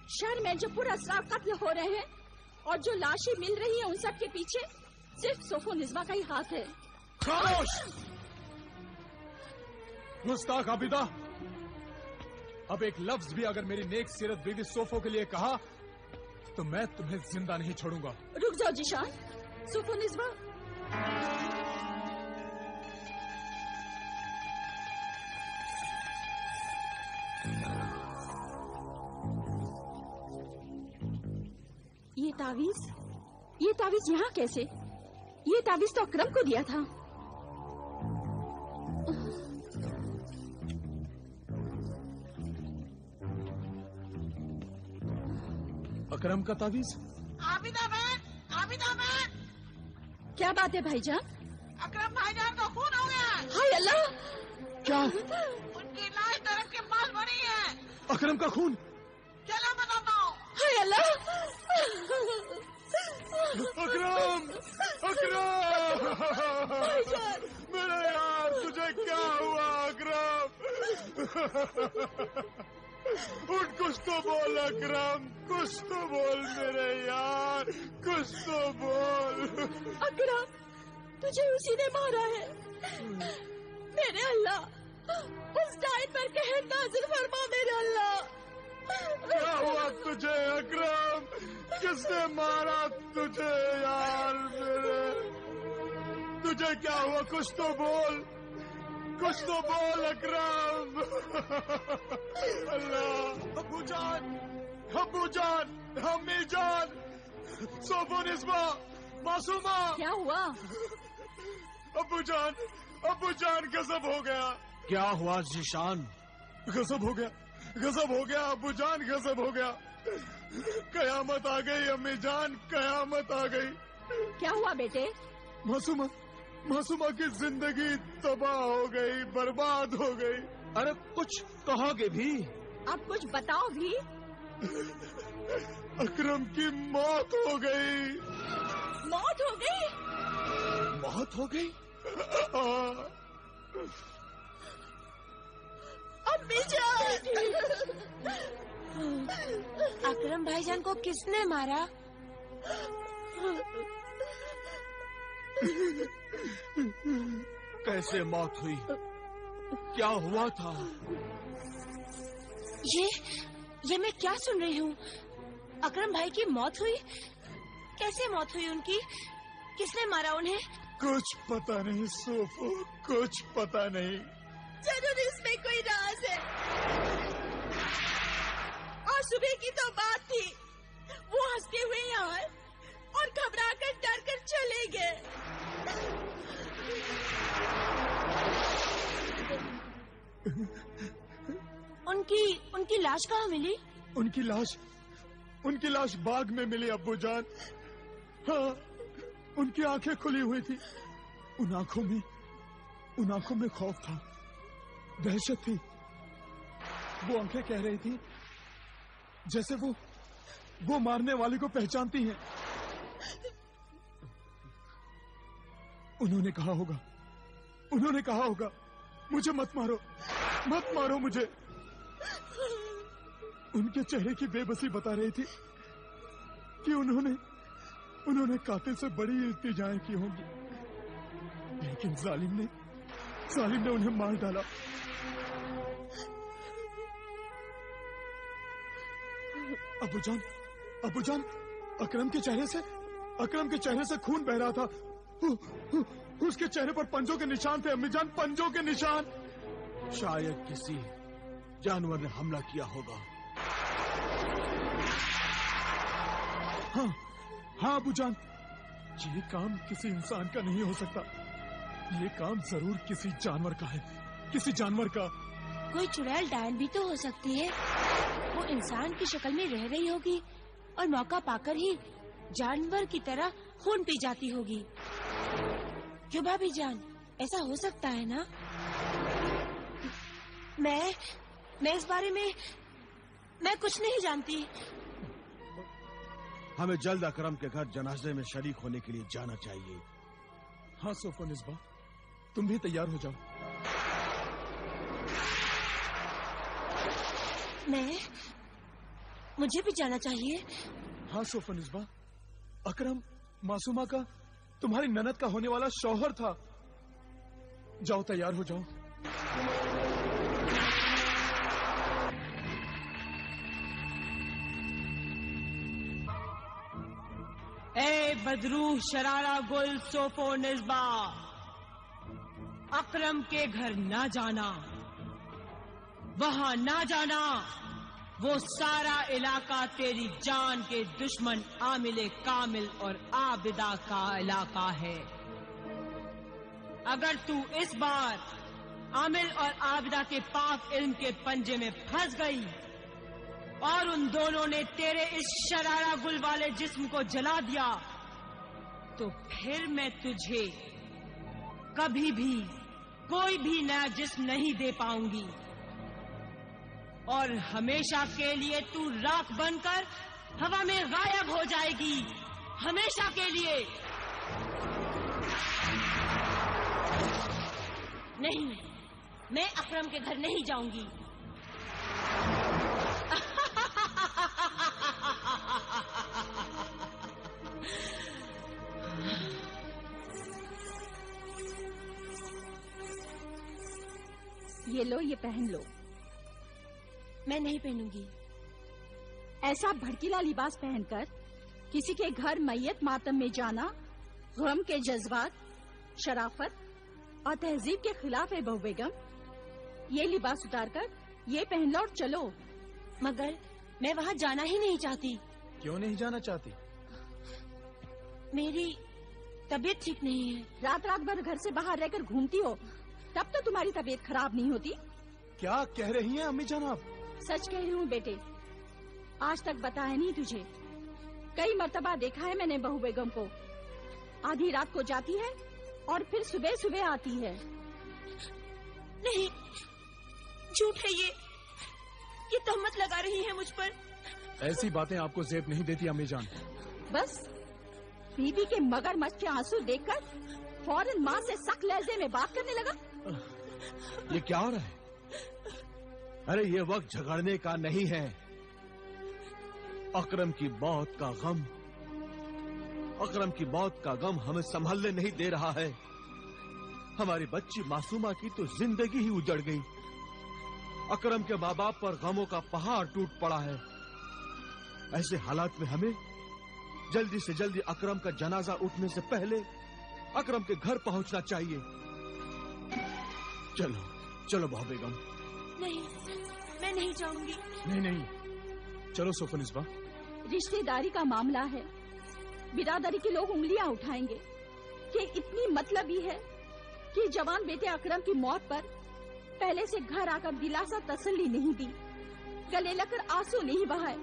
शहर में जो पुरअसरार कत्ल हो रहे हैं और जो लाशें मिल रही हैं, उन सब के पीछे सिर्फ सोफो निज़्मा का ही हाथ है। खामोश! मुस्ताक आबिदा, अब एक लफ्ज भी अगर मेरी नेक सीरत बीवी सोफो के लिए कहा तो मैं तुम्हें जिंदा नहीं छोड़ूंगा। रुक जाओ जीशान। सोफो निज़्मा, ये तावीज यहाँ कैसे? ये तावीज तो अकरम को दिया था। अकरम का तावीज? आबिदा बहन, आबिदा बहन, क्या बात है भाईजान? अकरम भाईजान का खून हो गया। हाय अल्लाह! क्या? उनकी लाश तरफ के पास पड़ी है। अकरम का खून? चलो बताता हूँ। हाय अल्लाह! अकरम! अकरम! मेरे यार, तुझे क्या हुआ अकरम? उठ, कुछ तो बोल अकरम, कुछ तो बोल मेरे यार, कुछ तो बोल। अकरम, तुझे उसी ने मारा है। मेरे अल्लाह, उस डाइन पर कहर नाज़िल फरमा मेरे अल्लाह। क्या हुआ तुझे अकरम? किसने मारा तुझे यार मेरे? तुझे क्या हुआ? कुछ तो बोल, कुछ तो बोल अकरम। अल्लाह! अब्बू जान, अब्बू जान, अम्मी जान, सोफो निज़्मा, मासूमा। क्या हुआ? अब्बू जान गजब हो गया। क्या हुआ जीशान? गजब हो गया, गजब हो गया अब्बू जान, गजब हो गया। कयामत आ गई अम्मी जान, कयामत आ गई। क्या हुआ बेटे? मासूमा की जिंदगी तबाह हो गई, बर्बाद हो गई। अरे कुछ कहोगे भी? अब कुछ बताओ भी। अकरम की मौत हो गई। मौत हो गई? मौत हो गई? अम्मी जान! अकरम भाईजान को किसने मारा? कैसे मौत हुई? क्या हुआ था? ये मैं क्या सुन रही हूँ? अकरम भाई की मौत हुई? कैसे मौत हुई उनकी? किसने मारा उन्हें? कुछ पता नहीं सोफो, कुछ पता नहीं। जरूर इसमें कोई राज है। और सुबह की तो बात थी, वो हंसते हुए यहाँ आए और घबरा कर डर कर चले गए। उनकी लाश कहाँ मिली? उनकी लाश बाग में मिली अब्बू जान। हाँ, उनकी आंखें खुली हुई थी। उन आंखों में खौफ था, दहशत थी। वो आंखें कह रही थी जैसे वो मारने वाले को पहचानती हैं। उन्होंने कहा होगा मुझे मत मारो मुझे। उनके चेहरे की बेबसी बता रही थी कि उन्होंने कातिल से बड़ी इल्तिजाएं की होंगी, लेकिन जालिम ने उन्हें मार डाला। अब्बू जान, अकरम के चेहरे से खून बह रहा था। उसके चेहरे पर पंजों के निशान थे अम्मी जान, पंजों के निशान। शायद किसी जानवर ने हमला किया होगा। हाँ अब्बू जान, ये काम किसी इंसान का नहीं हो सकता। ये काम जरूर किसी जानवर का है, किसी जानवर का। कोई चुड़ैल डायन भी तो हो सकती है। वो इंसान की शक्ल में रह रही होगी और मौका पाकर ही जानवर की तरह खून पी जाती होगी। क्यों भाभी जान, ऐसा हो सकता है ना? मैं इस बारे में मैं कुछ नहीं जानती। हमें जल्द अकरम के घर जनाजे में शरीक होने के लिए जाना चाहिए। हाँ सोफो निज़्मा, तुम भी तैयार हो जाओ। मुझे भी जाना चाहिए। हाँ सोफनिस्बा, अकरम मासूमा का तुम्हारी ननद का होने वाला शौहर था। जाओ तैयार हो जाओ। ए बदरू शरारा गुल सोफो निस्बा, अकरम के घर ना जाना, वहां ना जाना। वो सारा इलाका तेरी जान के दुश्मन आमिले कामिल और आबिदा का इलाका है। अगर तू इस बार आमिल और आबिदा के पाक इल्म के पंजे में फंस गई और उन दोनों ने तेरे इस शरारा गुल वाले जिस्म को जला दिया, तो फिर मैं तुझे कभी भी कोई भी नया जिस्म नहीं दे पाऊंगी और हमेशा के लिए तू राख बनकर हवा में गायब हो जाएगी, हमेशा के लिए। नहीं, मैं अकरम के घर नहीं जाऊंगी। ये लो, ये पहन लो। मैं नहीं पहनूंगी। ऐसा भड़कीला लिबास पहनकर किसी के घर मैयत मातम में जाना गम के जज्बात, शराफत और तहजीब के खिलाफ है बहू बेगम। ये लिबास उतारकर ये पहन लो और चलो। मगर मैं वहाँ जाना ही नहीं चाहती। क्यों नहीं जाना चाहती? मेरी तबीयत ठीक नहीं है। रात रात भर घर से बाहर रहकर घूमती हो, तब तो तुम्हारी तबीयत खराब नहीं होती। क्या कह रही हैं अम्मी जान आप? सच कह रही हूँ बेटे, आज तक बताया नहीं तुझे। कई मर्तबा देखा है मैंने बहू बेगम को, आधी रात को जाती है और फिर सुबह सुबह आती है। नहीं, झूठ है ये तहमत लगा रही है मुझ पर। ऐसी बातें आपको ज़ेब नहीं देती अम्मी जान। बस बीबी के मगरमच्छ के आंसू देखकर फौरन माँ से सख्त लहजे में बात करने लगा। ये क्या हो रहा है? अरे ये वक्त झगड़ने का नहीं है। अकरम की मौत का गम, अकरम की मौत का गम हमें संभलने नहीं दे रहा है। हमारी बच्ची मासूमा की तो जिंदगी ही उजड़ गई। अकरम के माँ बाप पर गमों का पहाड़ टूट पड़ा है। ऐसे हालात में हमें जल्दी से जल्दी अकरम का जनाजा उठने से पहले अकरम के घर पहुंचना चाहिए। चलो चलो बहू बेगम। नहीं, मैं नहीं जाऊंगी। नहीं नहीं, चलो सोफनिस्बा। रिश्तेदारी का मामला है, बिरादरी के लोग उंगलियां उठाएंगे कि इतनी मतलब ही है कि जवान बेटे अकरम की मौत पर पहले से घर आकर दिलासा तसल्ली नहीं दी, गले लगकर आंसू नहीं बहाए,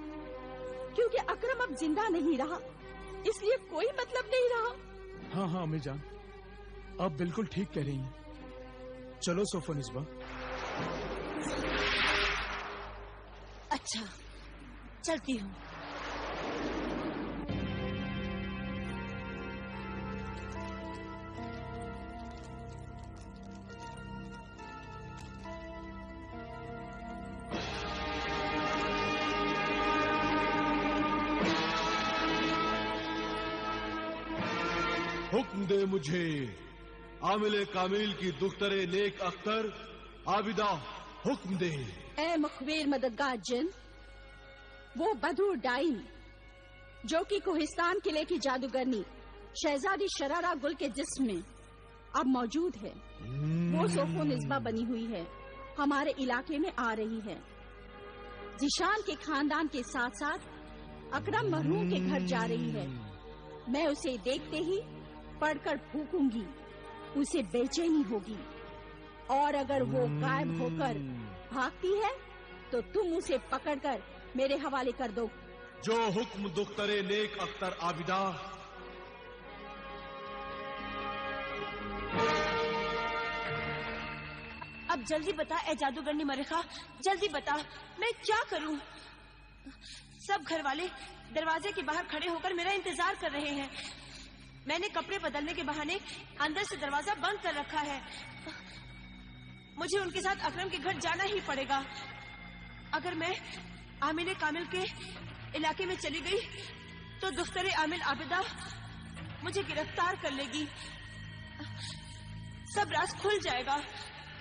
क्योंकि अकरम अब जिंदा नहीं रहा, इसलिए कोई मतलब नहीं रहा। हाँ हाँ अम्मी जान, आप बिल्कुल ठीक कह रही हैं। चलो सोफनिस्बा। अच्छा, चलती हूँ। हुक्म दे मुझे, आमिले कामिल की दुख्तरे नेक अख्तर आबिदा, हुक्म दे। ए मुखबिर मददगार जिन, वो बदरू डाइन जो कि कोहिस्तान किले की जादूगरनी शहजादी शरारा गुल के जिस्म में अब मौजूद है, वो सोफो निस्बा बनी हुई है, हमारे इलाके में आ रही है। जिशान के खानदान के साथ साथ अकरम मरहूम के घर जा रही है। मैं उसे देखते ही पढ़कर फूकूंगी, उसे बेचैनी होगी, और अगर वो गायब होकर भागती है तो तुम उसे पकड़कर मेरे हवाले कर दो। जो हुक्म दुख्तरे नेक अख्तर आबिदा। अब जल्दी बता ए जादूगरनी मरिखा, जल्दी बता, मैं क्या करूं? सब घर वाले दरवाजे के बाहर खड़े होकर मेरा इंतजार कर रहे हैं। मैंने कपड़े बदलने के बहाने अंदर से दरवाजा बंद कर रखा है। मुझे उनके साथ अकरम के घर जाना ही पड़ेगा। अगर मैं आमिर कामिल के इलाके में चली गई तो दफ्तर आमिर आबिदा मुझे गिरफ्तार कर लेगी। सब राज खुल जाएगा।